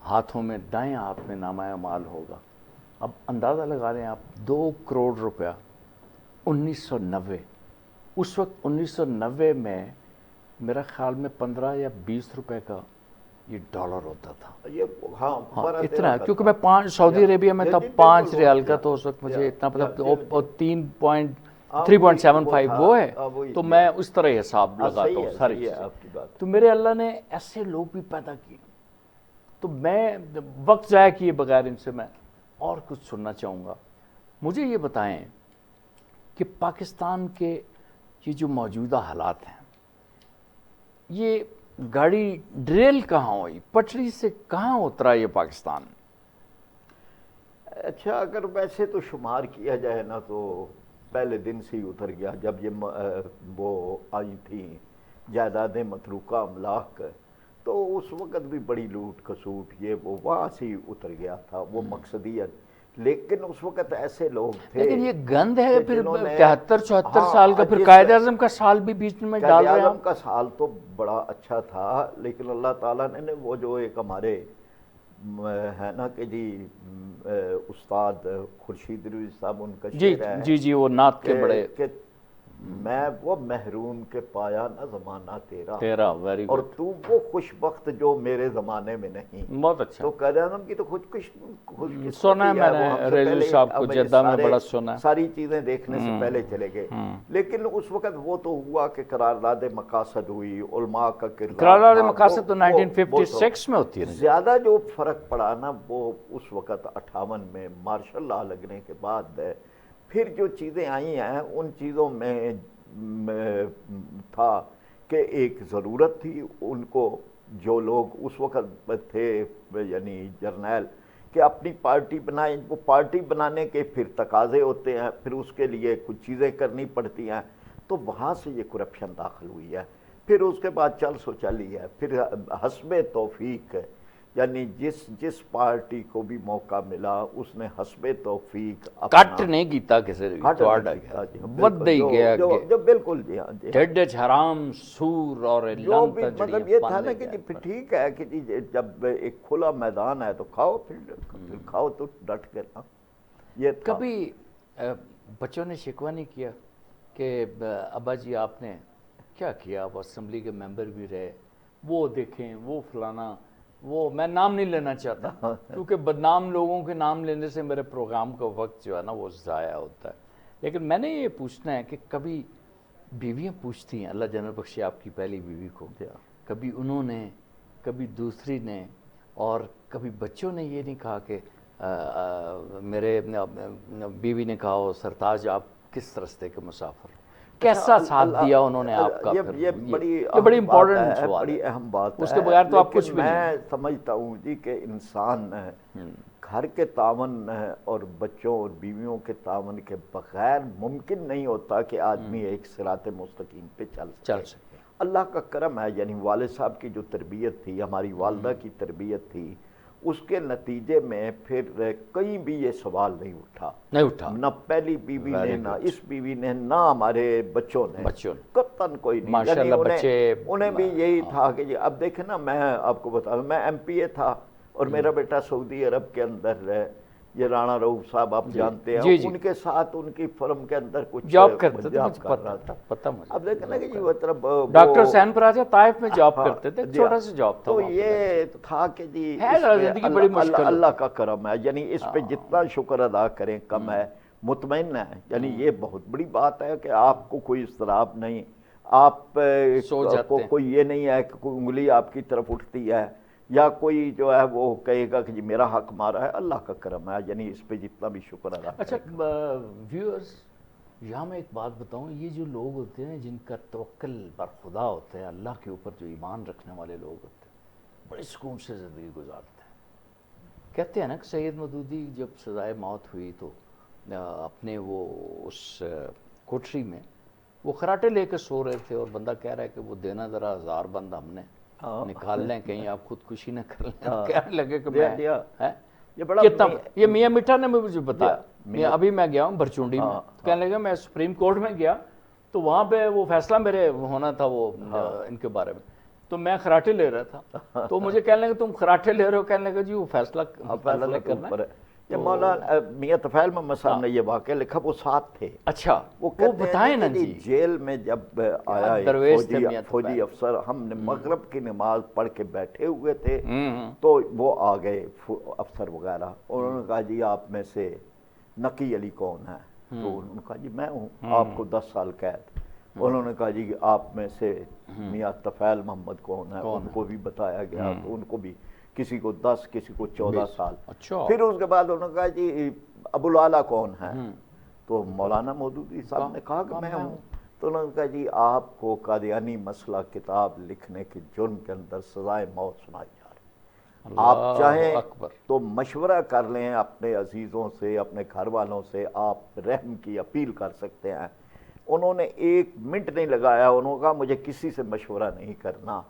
ہاتھوں میں، دائیں ہاتھ میں نامہ اعمال ہوگا۔ اب اندازہ لگا لیں آپ، 2 کروڑ روپیہ 1990، اس وقت 1990 میں میرا خیال میں 15 یا 20 روپے کا یہ ڈالر ہوتا تھا، ہاں اتنا، کیونکہ میں سعودی عربیہ میں تب 5 ریال کا، تو اس وقت مجھے اتنا پتہ، 3.75 وہ ہے، تو میں اس طرح حساب لگاتا ہوں ساری چیزیں۔ تو میرے اللہ نے ایسے لوگ بھی پیدا کیے، تو میں وقت ضائع کیے بغیر ان سے میں اور کچھ سننا چاہوں گا۔ مجھے یہ بتائیں کہ پاکستان کے یہ جو موجودہ حالات ہیں، یہ گاڑی ڈریل کہاں ہوئی، پٹری سے کہاں اترا یہ پاکستان؟ اچھا، اگر ویسے تو شمار کیا جائے نا تو پہلے دن سے ہی اتر گیا، جب یہ وہ آئی تھیں جائیدادیں متروکہ املاک، تو اس وقت بھی بڑی لوٹ کسوٹ یہ وہ وہاں سے ہی اتر گیا تھا، وہ مقصدیت لیکن اس وقت ایسے لوگ تھے لیکن یہ گند ہے کہ پھر جنہوں نے 73-74 سال کا، پھر جس- قائد اعظم کا سال بھی بیچ میں ڈال قائد رہے ہیں اعظم کا سال تو بڑا اچھا تھا، لیکن اللہ تعالیٰ نے وہ جو ایک ہمارے ہے نا کہ جی استاد خورشید رضوی صاحب ان کا جی شعر ہے جی جی وہ نعت کے بڑے کہ میں وہ محروم کے پایا نہ زمانہ تیرا، ویری اور گڈ، تو وہ خوش بخت جو میرے زمانے میں نہیں۔ بہت اچھا تو قائد اعظم کی تو خوش سنا ہے میں نے ریزوی صاحب کو جدہ میں بڑا سنا ہے، ساری چیزیں دیکھنے سے پہلے چلے گئے، لیکن اس وقت وہ تو ہوا کہ قرارداد مقاصد ہوئی، علماء کا کردار قرارداد تھا، مقاصد تو وہ 1956 میں ہوتی ہے نا۔ زیادہ جو فرق پڑا نا وہ اس وقت 58 میں مارشل لا لگنے کے بعد پھر جو چیزیں آئی ہیں ان چیزوں میں تھا کہ ایک ضرورت تھی ان کو، جو لوگ اس وقت تھے یعنی جرنیل، کہ اپنی پارٹی بنائیں، وہ پارٹی بنانے کے پھر تقاضے ہوتے ہیں، پھر اس کے لیے کچھ چیزیں کرنی پڑتی ہیں، تو وہاں سے یہ کرپشن داخل ہوئی ہے۔ پھر اس کے بعد چل سو چلی ہے، پھر حسب توفیق یعنی جس پارٹی کو بھی موقع ملا اس نے حسب توفیق کٹ نہیں کیتا کسی نے، ود ہی گیا جو بالکل جی ہاں جی ڈڈ حرام سور اور جو بھی مطلب یہ تھا نا کہ جی پھر ٹھیک ہے کہ جی جب ایک کھلا میدان ہے تو کھاؤ، پھر کھاؤ تو ڈٹ کے نا۔ یہ کبھی بچوں نے شکوہ نہیں کیا کہ ابا جی آپ نے کیا کیا، آپ اسمبلی کے ممبر بھی رہے، وہ دیکھیں وہ فلانا، وہ میں نام نہیں لینا چاہتا کیونکہ بدنام لوگوں کے نام لینے سے میرے پروگرام کا وقت جو ہے نا وہ ضائع ہوتا ہے، لیکن میں نے یہ پوچھنا ہے کہ کبھی بیویاں پوچھتی ہیں، اللہ جنت بخشے آپ کی پہلی بیوی کو، کبھی انہوں نے، کبھی دوسری نے، اور کبھی بچوں نے یہ نہیں کہا کہ میرے بیوی نے کہا ہو سرتاج آپ کس رستے کے مسافر، کیسا ساتھ دیا انہوں نے آپ کا؟ یہ بڑی امپورٹنٹ سوال ہے، بڑی اہم بات ہے، اس کے بغیر تو آپ کچھ بھی نہیں۔ میں سمجھتا ہوں جی کہ انسان گھر کے تعاون اور بچوں اور بیویوں کے تعاون کے بغیر ممکن نہیں ہوتا کہ آدمی ایک صراط مستقیم پہ چل سکے۔ اللہ کا کرم ہے، یعنی والد صاحب کی جو تربیت تھی، ہماری والدہ کی تربیت تھی، اس کے نتیجے میں پھر کہیں بھی یہ سوال نہیں اٹھا، نہ پہلی بیوی نے، نہ اس بیوی نے، نہ ہمارے بچوں نے، قطعاً کوئی نہیں، یعنی انہیں بھی یہی تھا کہ جی اب دیکھیں نا، میں آپ کو بتا دوں میں ایم پی اے تھا اور میرا بیٹا سعودی عرب کے اندر یہ رانا رؤوف صاحب آپ جانتے ہیں، ان کے ساتھ ان کی فرم کے اندر کچھ جاب کرتے تھے، مجھے پتا مجھے، اب دیکھیں نا کہ جی وہ طرف ڈاکٹر حسین پراجہ طائف میں جاب کرتے تھے، چھوٹا سا جاب تھا، تو یہ تھا کہ جی اللہ کا کرم ہے، یعنی اس پہ جتنا شکر ادا کریں کم ہے، مطمئن ہے، یعنی یہ بہت بڑی بات ہے کہ آپ کو کوئی اضطراب نہیں، آپ کو کوئی یہ نہیں ہے کہ کوئی انگلی آپ کی طرف اٹھتی ہے یا کوئی جو ہے وہ کہے گا کہ جی میرا حق مارا ہے، اللہ کا کرم ہے، یعنی اس پہ جتنا بھی شکر ادا کریں۔ اچھا ویورز، یہاں میں ایک بات بتاؤں، یہ جو لوگ ہوتے ہیں جن کا توکل بر خدا ہوتا ہے، اللہ کے اوپر جو ایمان رکھنے والے لوگ ہوتے ہیں، بڑے سکون سے زندگی گزارتے ہیں۔ کہتے ہیں نا کہ سید مودودی جب سزائے موت ہوئی تو اپنے وہ اس کوٹری میں وہ خراٹے لے کے سو رہے تھے، اور بندہ کہہ رہا ہے کہ وہ دینا ذرا 1000 بند ہم نے نکال لیں، کہیں آپ خودکشی نہ کر لیں، کہنے لگے کہ میں یہ میاں میٹھا نے مجھے بتایا، ابھی میں گیا ہوں بھرچونڈی میں، کہنے لگا میں سپریم کورٹ میں گیا تو وہاں پہ وہ فیصلہ میرے ہونا تھا وہ ان کے بارے میں، تو میں خراٹے لے رہا تھا، تو مجھے کہنے لگا تم خراٹے لے رہے ہو، کہنے لگا جی وہ فیصلہ اللہ نے کرنا ہے۔ یہ مولانا میاں طفیل محمد صاحب نے یہ واقعہ لکھا، وہ ساتھ تھے۔ اچھا وہ بتائیں نا جی، جیل میں جب آیا فوجی افسر، ہم نے مغرب کی نماز پڑھ کے بیٹھے ہوئے تھے تو وہ آ گئے افسر وغیرہ، انہوں نے کہا جی آپ میں سے نقی علی کون ہے؟ تو انہوں نے کہا جی میں ہوں، آپ کو 10 سال قید۔ انہوں نے کہا جی آپ میں سے میاں طفیل محمد کون ہے؟ ان کو بھی بتایا گیا، تو ان کو بھی کسی کو 10 کسی کو 14 سال۔ پھر اس کے بعد انہوں نے کہا جی ابو العلا کون ہے؟ تو مولانا مودودی صاحب نے کہا کہ میں ہوں۔ تو انہوں نے کہا جی آپ کو قادیانی مسئلہ کتاب لکھنے کے جرم کے اندر سزائے موت سنائی جا رہی، آپ چاہیں تو مشورہ کر لیں اپنے عزیزوں سے، اپنے گھر والوں سے، آپ رحم کی اپیل کر سکتے ہیں۔ انہوں نے 1 منٹ نہیں لگایا، انہوں نے کہا مجھے کسی سے مشورہ نہیں کرنا،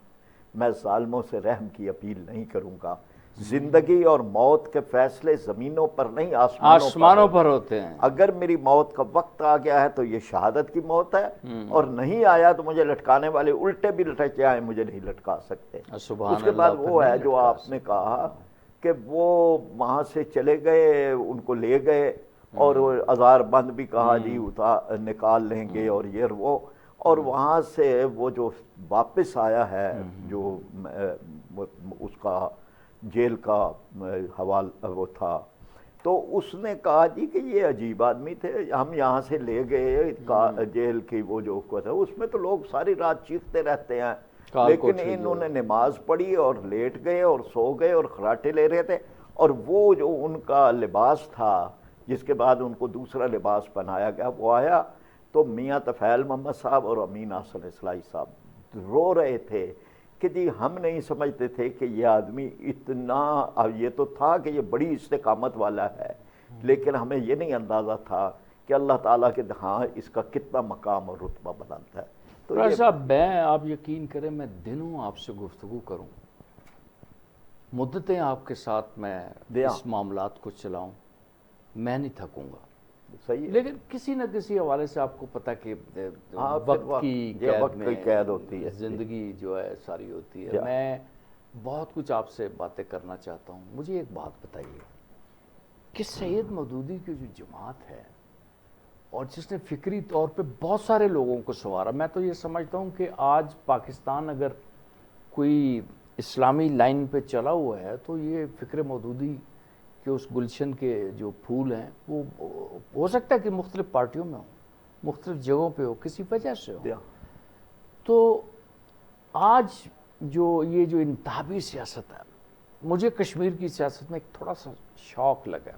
میں ظالموں سے رحم کی اپیل نہیں کروں گا، زندگی اور موت کے فیصلے زمینوں پر نہیں آسمانوں پر ہوتے ہیں. اگر میری موت کا وقت آ گیا ہے تو یہ شہادت کی موت ہے، اور نہیں آیا تو مجھے لٹکانے والے الٹے بھی لٹکے آئے مجھے نہیں لٹکا سکتے. سبحان اس کے بعد اللہ، وہ ہے جو آپ نے کہا کہ وہ وہاں سے چلے گئے، ان کو لے گئے، اور ہزار بند بھی کہا جی نکال لیں گے اور یہ وہ، اور وہاں سے وہ جو واپس آیا ہے جو اس کا جیل کا حوالہ وہ تھا، تو اس نے کہا جی کہ یہ عجیب آدمی تھے، ہم یہاں سے لے گئے جیل کی وہ جو تھا اس میں تو لوگ ساری رات چیختے رہتے ہیں، لیکن انہوں نے نماز پڑھی اور لیٹ گئے اور سو گئے اور خراٹے لے رہے تھے، اور وہ جو ان کا لباس تھا جس کے بعد ان کو دوسرا لباس پہنایا گیا وہ آیا، تو میاں طفیل محمد صاحب اور امین حسن اصلاحی صاحب رو رہے تھے کہ جی ہم نہیں سمجھتے تھے کہ یہ آدمی اتنا، یہ تو تھا کہ یہ بڑی استقامت والا ہے، لیکن ہمیں یہ نہیں اندازہ تھا کہ اللہ تعالیٰ کے ہاں اس کا کتنا مقام اور رتبہ بلند ہے. تو ڈاکٹر صاحب میں، آپ یقین کریں میں دنوں آپ سے گفتگو کروں، مدتیں آپ کے ساتھ میں اس معاملات کو چلاؤں، میں نہیں تھکوں گا. صحیح ہے. لیکن کسی نہ کسی حوالے سے آپ کو پتہ کہ وقت کی قید ہوتی ہے، زندگی جو ہے ساری ہوتی ہے. میں بہت کچھ آپ سے باتیں کرنا چاہتا ہوں. مجھے ایک بات بتائیے کہ سید مودودی کی جو جماعت ہے اور جس نے فکری طور پہ بہت سارے لوگوں کو سنوارا، میں تو یہ سمجھتا ہوں کہ آج پاکستان اگر کوئی اسلامی لائن پہ چلا ہوا ہے تو یہ فکر مودودی کہ اس گلشن کے جو پھول ہیں وہ ہو سکتا ہے کہ مختلف پارٹیوں میں ہوں، مختلف جگہوں پہ ہو، کسی وجہ سے ہو. تو آج یہ جو انتخابی سیاست ہے، مجھے کشمیر کی سیاست میں ایک تھوڑا سا شوق لگا.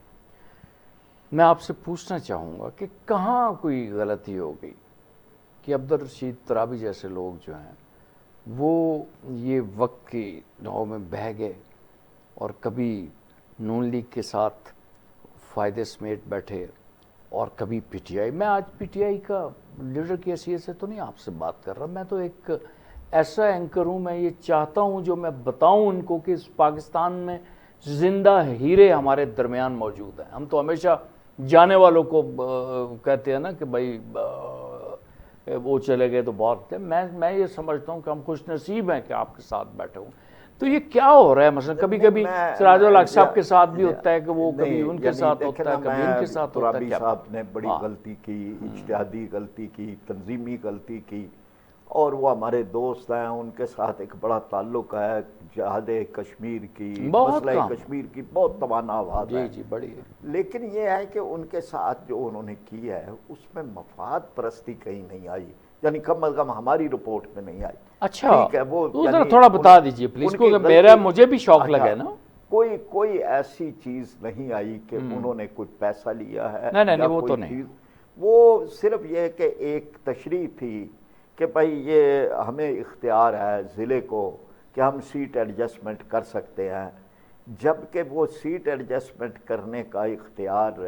میں آپ سے پوچھنا چاہوں گا کہ کہاں کوئی غلطی ہو گئی کہ عبدالرشید ترابی جیسے لوگ جو ہیں وہ یہ وقت کی ناؤ میں بہہ گئے اور کبھی نون لیگ کے ساتھ فائدے سمیٹ بیٹھے اور کبھی پی ٹی آئی. میں آج پی ٹی آئی کا لیڈر کی حیثیت سے تو نہیں آپ سے بات کر رہا، میں تو ایک ایسا اینکر ہوں، میں یہ چاہتا ہوں جو میں بتاؤں ان کو کہ اس پاکستان میں زندہ ہیرے ہمارے درمیان موجود ہیں. ہم تو ہمیشہ جانے والوں کو کہتے ہیں نا کہ بھائی وہ چلے گئے تو بہت تھے. میں یہ سمجھتا ہوں کہ ہم خوش نصیب ہیں کہ آپ کے ساتھ بیٹھے ہوں. تو یہ کیا ہو رہا ہے؟ مثلا کبھی کبھی سراج الحق صاحب کے ساتھ بھی ہوتا ہے کہ وہ کبھی ان کے ساتھ ہوتا ہے، کبھی ان کے ساتھ ہوتا ہے. ترابی صاحب نے بڑی غلطی کی، اجتہادی غلطی کی، تنظیمی غلطی کی، اور وہ ہمارے دوست ہیں، ان کے ساتھ ایک بڑا تعلق ہے. جہاد کشمیر کی، مسئلہ کشمیر کی بہت توانا آواز ہے. جی بڑی ہے. لیکن یہ ہے کہ ان کے ساتھ جو انہوں نے کی ہے اس میں مفاد پرستی کہیں نہیں آئی، یعنی کم از کم ہماری رپورٹ میں نہیں آئی. اچھا ٹھیک ہے، وہ ذرا تھوڑا بتا دیجئے پلیز، کیونکہ مجھے بھی شوق لگا ہے نا. کوئی ایسی چیز نہیں آئی کہ انہوں نے کوئی پیسہ لیا ہے. نہیں وہ تو نہیں. وہ صرف یہ کہ ایک تشریح تھی کہ بھائی یہ ہمیں اختیار ہے ضلع کو کہ ہم سیٹ ایڈجسٹمنٹ کر سکتے ہیں، جبکہ وہ سیٹ ایڈجسٹمنٹ کرنے کا اختیار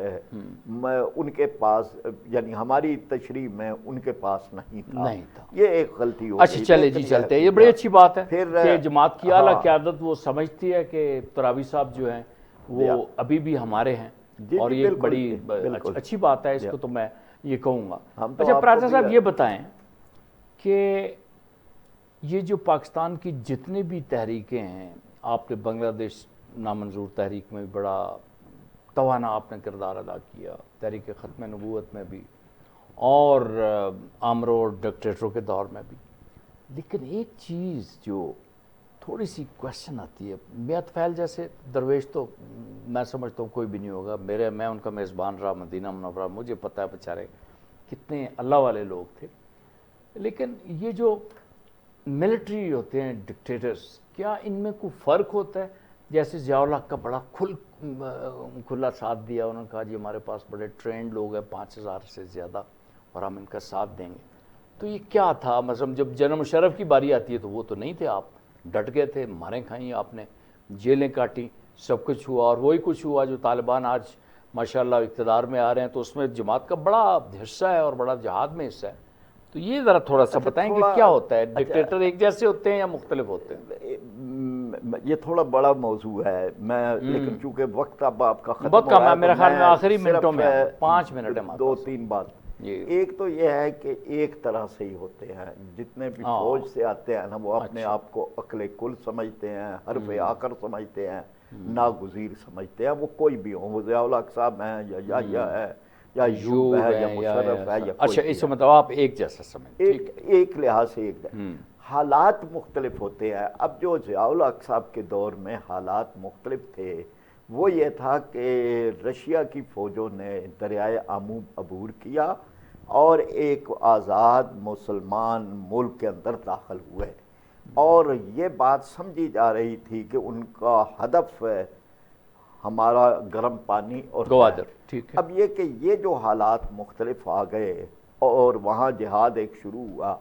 ان کے پاس، یعنی ہماری تشریح میں ان کے پاس نہیں تھا. یہ ایک غلطی ہو گئی. اچھا چلے جی چلتے ہیں، یہ بڑی اچھی بات ہے کہ جماعت کی اعلیٰ قیادت وہ سمجھتی ہے کہ ترابی صاحب جو ہیں وہ ابھی بھی ہمارے ہیں، اور یہ بڑی اچھی بات ہے. اس کو تو میں یہ کہوں گا. اچھا پراچا صاحب یہ بتائیں کہ یہ جو پاکستان کی جتنی بھی تحریکیں ہیں، آپ نے بنگلہ دیش نامنظور تحریک میں بھی بڑا توانا آپ نے کردار ادا کیا، تحریک ختم نبوت میں بھی، اور آمرو ڈکٹیٹروں کے دور میں بھی. لیکن ایک چیز جو تھوڑی سی کویسچن آتی ہے، میاں طفیل جیسے درویش تو میں سمجھتا ہوں کوئی بھی نہیں ہوگا. میں ان کا میزبان رہا مدینہ منورہ، مجھے پتہ ہے بیچارے کتنے اللہ والے لوگ تھے. لیکن یہ جو ملٹری ہوتے ہیں ڈکٹیٹرز، کیا ان میں کوئی فرق ہوتا ہے؟ جیسے ضیاء الحق کا بڑا کھلا ساتھ دیا، انہوں نے کہا جی ہمارے پاس بڑے ٹرینڈ لوگ ہیں 5000 سے زیادہ اور ہم ان کا ساتھ دیں گے. تو یہ کیا تھا؟ مثلا جب جنرل مشرف کی باری آتی ہے تو وہ تو نہیں تھے، آپ ڈٹ گئے تھے، ماریں کھائیں آپ نے، جیلیں کاٹی، سب کچھ ہوا، اور وہی کچھ ہوا جو طالبان آج ماشاءاللہ اقتدار میں آ رہے ہیں. تو اس میں جماعت کا بڑا حصہ ہے اور بڑا جہاد میں حصہ ہے. تو یہ ذرا تھوڑا سا بتائیں کہ کیا ہوتا ہے؟ ڈکٹیٹر ایک جیسے ہوتے ہیں یا مختلف ہوتے ہیں؟ یہ تھوڑا بڑا موضوع ہے میں لیکن چونکہ وقت اب آپ کا ختم بہت ہو کم رہا ہے ہے میرا تو خیال میں آخری صرف منٹوں میں 5 منٹ ہے ہمارے دو پاس۔ تین بات جی ایک تو یہ ہے کہ ایک طرح سے ہی ہوتے ہیں جتنے بھی فوج سے آتے ہیں نا وہ اپنے آپ کو عقل کل سمجھتے ہیں، حرف آخر سمجھتے ہیں، ناگزیر سمجھتے ہیں، وہ کوئی بھی ہوں، وہ ضیاء الحق صاحب ہیں یا یحییٰ ہے یا ایوب ہے یا مشرف ہے یا اچھا کوئی اس بھی ہے، مطلب آپ ایک جیسا سمجھ ایک لحاظ سے ایک حالات مختلف ہوتے ہیں۔ اب جو ضیاء الحق صاحب کے دور میں حالات مختلف تھے وہ یہ تھا کہ رشیا کی فوجوں نے دریائے آمو عبور کیا اور ایک آزاد مسلمان ملک کے اندر داخل ہوئے، اور یہ بات سمجھی جا رہی تھی کہ ان کا ہدف ہمارا گرم پانی اور گوادر، ٹھیک ہے۔ اب یہ کہ یہ جو حالات مختلف آ گئے اور وہاں جہاد ایک شروع ہوا،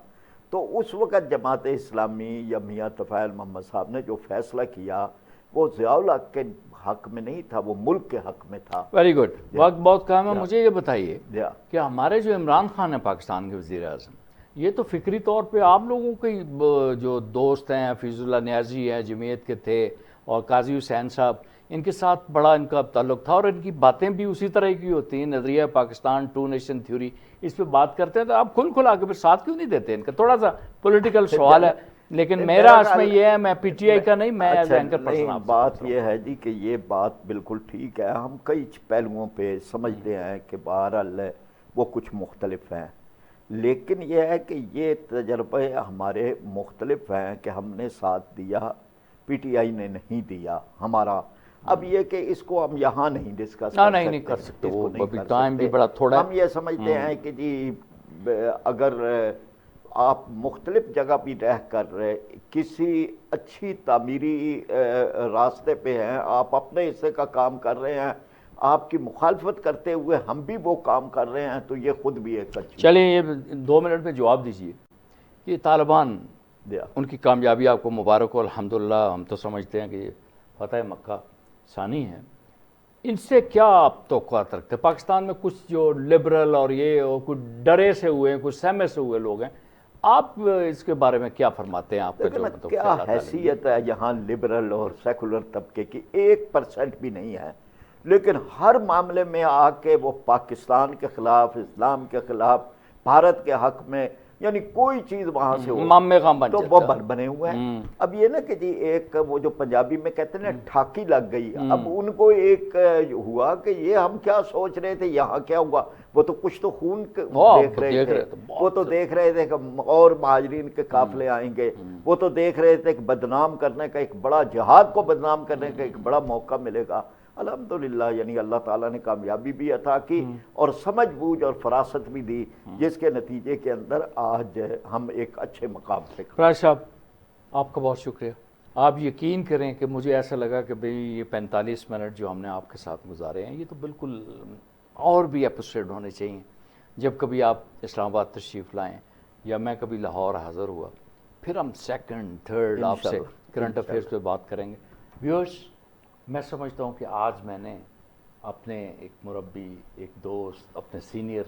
تو اس وقت جماعت اسلامی یا میاں طفیل محمد صاحب نے جو فیصلہ کیا وہ ضیاء الحق کے حق میں نہیں تھا، وہ ملک کے حق میں تھا۔ ویری گڈ، وقت بہت کم ہے، مجھے یہ بتائیے یا کہ ہمارے جو عمران خان ہیں پاکستان کے وزیر اعظم، یہ تو فکری طور پہ آپ لوگوں کے جو دوست ہیں، حفیظ اللہ نیازی ہیں جمعیت کے تھے، اور قاضی حسین صاحب، ان کے ساتھ بڑا ان کا تعلق تھا، اور ان کی باتیں بھی اسی طرح کی ہوتی ہیں، نظریہ پاکستان ٹو نیشن تھیوری، اس پہ بات کرتے ہیں، تو آپ کھل آ کے پھر ساتھ کیوں نہیں دیتے؟ ان کا تھوڑا سا پولیٹیکل سوال ہے، لیکن میرا اس میں یہ ہے، میں پی ٹی آئی کا نہیں، میں ایز اینکر پرسن آپ سے بات یہ ہے جی کہ یہ بات بالکل ٹھیک ہے، ہم کئی پہلوؤں پہ سمجھتے ہیں کہ بہرحال وہ کچھ مختلف ہیں، لیکن یہ ہے کہ یہ تجربے ہمارے مختلف ہیں کہ ہم نے ساتھ دیا، پی ٹی آئی نے نہیں دیا ہمارا۔ اب یہ کہ اس کو ہم یہاں نہیں ڈسکس کر سکتے، وہ ابھی ٹائم بھی بڑا تھوڑا ہے۔ ہم یہ سمجھتے ہیں کہ جی اگر آپ مختلف جگہ بھی رہ کر کسی اچھی تعمیری راستے پہ ہیں، آپ اپنے حصے کا کام کر رہے ہیں، آپ کی مخالفت کرتے ہوئے ہم بھی وہ کام کر رہے ہیں، تو یہ خود بھی ایک اچھی۔ چلیں یہ 2 منٹ میں جواب دیجئے کہ طالبان ان کی کامیابی آپ کو مبارک ہو، الحمدللہ، ہم تو سمجھتے ہیں کہ یہ فتح مکہ ثانی ہے، ان سے کیا آپ توقعات رکھتے ہیں؟ پاکستان میں کچھ جو لبرل اور یہ کچھ ڈرے سے ہوئے ہیں، کچھ سہمے سے ہوئے لوگ ہیں، آپ اس کے بارے میں کیا فرماتے ہیں؟ آپ کا جو کیا حیثیت ہے یہاں لبرل اور سیکولر طبقے کی؟ 1% بھی نہیں ہے، لیکن ہر معاملے میں آ کے وہ پاکستان کے خلاف، اسلام کے خلاف، بھارت کے حق میں، یعنی کوئی چیز وہاں سے ہو تو وہ بنے ہوئے ہیں۔ اب یہ نا کہ جی ایک وہ جو پنجابی میں کہتے ہیں نا ٹھاکی لگ گئی، اب ان کو ایک ہوا کہ یہ ہم کیا سوچ رہے تھے، یہاں کیا ہوا، وہ تو کچھ تو خون دیکھ رہے تھے، وہ تو دیکھ رہے تھے کہ اور مہاجرین کے قافلے آئیں گے، وہ تو دیکھ رہے تھے کہ بدنام کرنے کا ایک بڑا، جہاد کو بدنام کرنے کا ایک بڑا موقع ملے گا۔ الحمدللہ یعنی اللہ تعالیٰ نے کامیابی بھی عطا کی اور سمجھ بوجھ اور فراست بھی دی، جس کے نتیجے کے اندر آج ہم ایک اچھے مقام پہ کھڑے ہیں۔ فراز صاحب آپ کا بہت شکریہ۔ آپ یقین کریں کہ مجھے ایسا لگا کہ بھئی یہ 45 منٹ جو ہم نے آپ کے ساتھ گزارے ہیں، یہ تو بالکل اور بھی ایپیسوڈ ہونے چاہیے۔ جب کبھی آپ اسلام آباد تشریف لائیں یا میں کبھی لاہور حاضر ہوا، پھر ہم سیکنڈ تھرڈ آپ سے کرنٹ افیئرس پہ بات کریں گے۔ ویورز، میں سمجھتا ہوں کہ آج میں نے اپنے ایک مربی، ایک دوست، اپنے سینئر،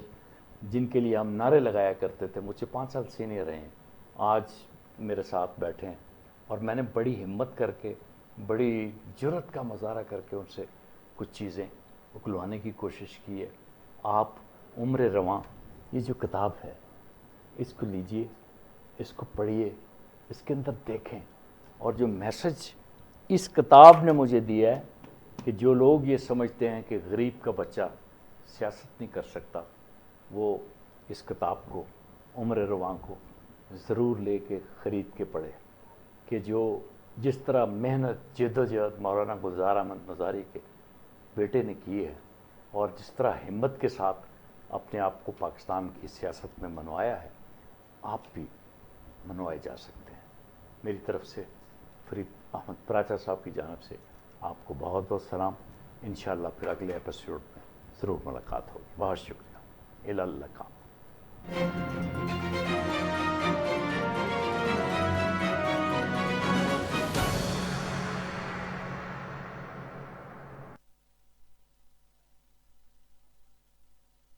جن کے لیے ہم نعرے لگایا کرتے تھے، مجھ سے 5 سال سینئر رہے ہیں، آج میرے ساتھ بیٹھے ہیں، اور میں نے بڑی ہمت کر کے، بڑی جرأت کا مظاہرہ کر کے ان سے کچھ چیزیں اکلوانے کی کوشش کی ہے۔ آپ عمر رواں یہ جو کتاب ہے، اس کو لیجئے، اس کو پڑھیے، اس کے اندر دیکھیں، اور جو میسج اس کتاب نے مجھے دیا ہے کہ جو لوگ یہ سمجھتے ہیں کہ غریب کا بچہ سیاست نہیں کر سکتا، وہ اس کتاب کو، عمر رواں کو ضرور لے کے خرید کے پڑھے، کہ جو جس طرح محنت، جد و جہد مولانا گلزار احمد مزاری کے بیٹے نے کی ہے، اور جس طرح ہمت کے ساتھ اپنے آپ کو پاکستان کی سیاست میں منوایا ہے، آپ بھی منوائے جا سکتے ہیں۔ میری طرف سے فرید احمد پراچا صاحب کی جانب سے آپ کو بہت بہت سلام۔ انشاءاللہ پھر اگلے ایپیسوڈ میں ضرور ملاقات ہوگی۔ بہت شکریہ۔ الی اللقاء۔